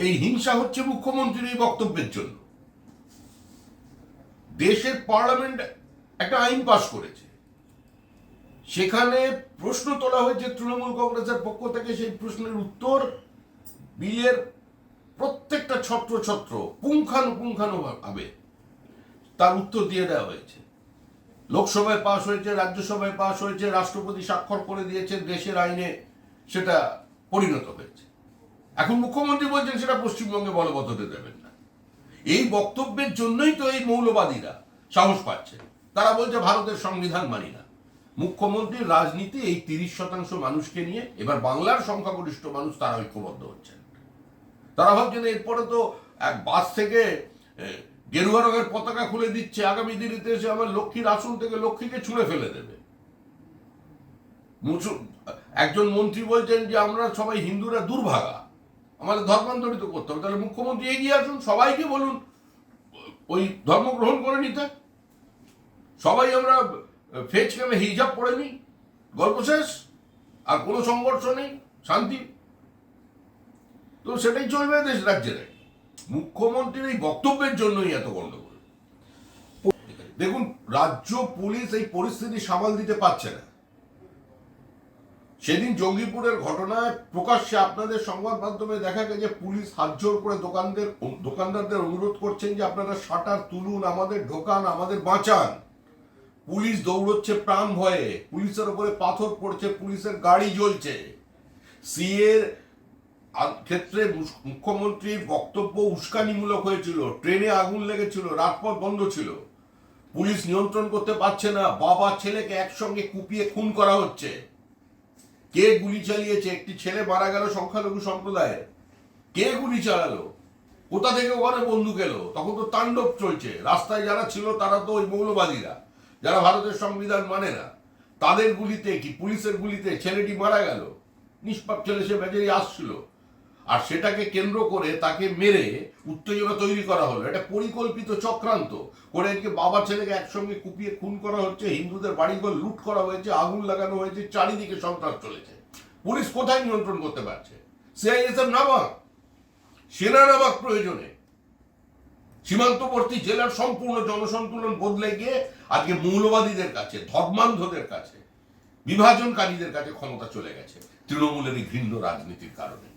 এই হিংসা হচ্ছে মুখ্যমন্ত্রীর এই বক্তব্যের জন্য। দেশের পার্লামেন্ট একটা আইন পাশ করেছে, সেখানে প্রশ্ন তোলা হয়েছে তৃণমূল কংগ্রেসের পক্ষ থেকে। সেই প্রশ্নের উত্তর বিলের প্রত্যেকটা ছত্র পুঙ্খানুপুঙ্খানুভাবে তার উত্তর দিয়ে দেওয়া হয়েছে। লোকসভায় পাশ হয়েছে, রাজ্যসভায় পাশ হয়েছে, রাষ্ট্রপতি স্বাক্ষর করে দিয়েছে, দেশের আইনে সেটা পরিণত হয়েছে। এখন মুখ্যমন্ত্রী বলছেন সেটা পশ্চিমবঙ্গে বলবৎ হতে দেবেন না। এই বক্তব্যের জন্যই তো এই মৌলবাদীরা সাহস পাচ্ছে। তারা বলছে ভারতের সংবিধান মানি না। মুখ্যমন্ত্রীর রাজনীতি এই 30% মানুষকে নিয়ে। এবার বাংলার সংখ্যাগরিষ্ঠ মানুষ তারা ঐক্যবদ্ধ হচ্ছেন। তারা ভাবছেন এরপরে তো এক বাস থেকে গেরুয়া রঙের পতাকা খুলে দিচ্ছে, আগামী দিনেতে এসে আমার লক্ষ্মীর আসন থেকে লক্ষ্মীকে ছুঁড়ে ফেলে দেবে। একজন মন্ত্রী বলছেন যে আমরা সবাই হিন্দুরা দুর্ভাগা, আমাদের ধর্মান্তরিত করতে হবে। তাহলে মুখ্যমন্ত্রী এগিয়ে আসুন, সবাইকে বলুন ওই ধর্ম গ্রহণ করে নিতে। সবাই আমরা ফেজ কেমে হিজাব পড়ে নিই, গল্প শেষ, আর কোনো সংঘর্ষ নেই, শান্তি। তো সেটাই চলবে দেশ রাজ্যে। মুখ্যমন্ত্রীর এই বক্তব্যের জন্যই এত গন্ডগোল। দেখুন, রাজ্য পুলিশ এই পরিস্থিতি সামাল দিতে পারছে না। সেদিন জঙ্গিপুরের ঘটনায় প্রকাশ্যে আপনাদের সংবাদ মাধ্যমে দেখা গেছে পুলিশ হাতজোড় করে দোকানদারদের অনুরোধ করছেন যে আপনারা শাটার তুলুন, আমাদের ঢোকান, আমাদের বাঁচান। পুলিশ দৌড়চ্ছে প্রাণ ভয়ে, পুলিশের উপরে পাথর পড়ছে, পুলিশের গাড়ি জ্বলছে। সিএর ক্ষেত্রে মুখ্যমন্ত্রীর বক্তব্য উস্কানিমূলক হয়েছিল, ট্রেনে আগুন লেগেছিল, রাজপথ বন্ধ ছিল, পুলিশ নিয়ন্ত্রণ করতে পারছে না, বাবা ছেলেকে একসঙ্গে কুপিয়ে খুন করা হচ্ছে। কে গুলি চালিয়েছে? একটি ছেলে মারা গেল সংখ্যালঘু সম্প্রদায়ের। কে গুলি চালালো? কোথা থেকে ওখানে বন্দুক এলো? তখন তো তাণ্ডব চলছে। রাস্তায় যারা ছিল তারা তো ওই মৌলবাদীরা, যারা ভারতের সংবিধান মানে না। তাদের গুলিতে কি পুলিশের গুলিতে ছেলেটি মারা গেল। নিষ্পাপ ছেলে, সে বেচারি আসছিল, আর সেটাকে কেন্দ্র করে তাকে মেরে উত্তেজনা তৈরি করা হলো। এটা পরিকল্পিত চক্রান্ত করে এদিকে বাবা ছেলেকে একসঙ্গে কুপিয়ে খুন করা হচ্ছে, হিন্দুদের বাড়িঘর লুট করা হয়েছে, আগুন লাগানো হয়েছে, চারিদিকে সন্ত্রাস চলেছে। পুলিশ কোথায় নিয়ন্ত্রণ করতে পারছে? সিআইএসএফ নামাক, সেনা নামাক প্রয়োজনে। সীমান্তবর্তী জেলার সম্পূর্ণ জনসন্তুলন বদলে গিয়ে আজকে মৌলবাদীদের কাছে, ধর্মান্ধদের কাছে, বিভাজনকারীদের কাছে ক্ষমতা চলে গেছে তৃণমূলের এই ঘৃণ্য রাজনীতির কারণে।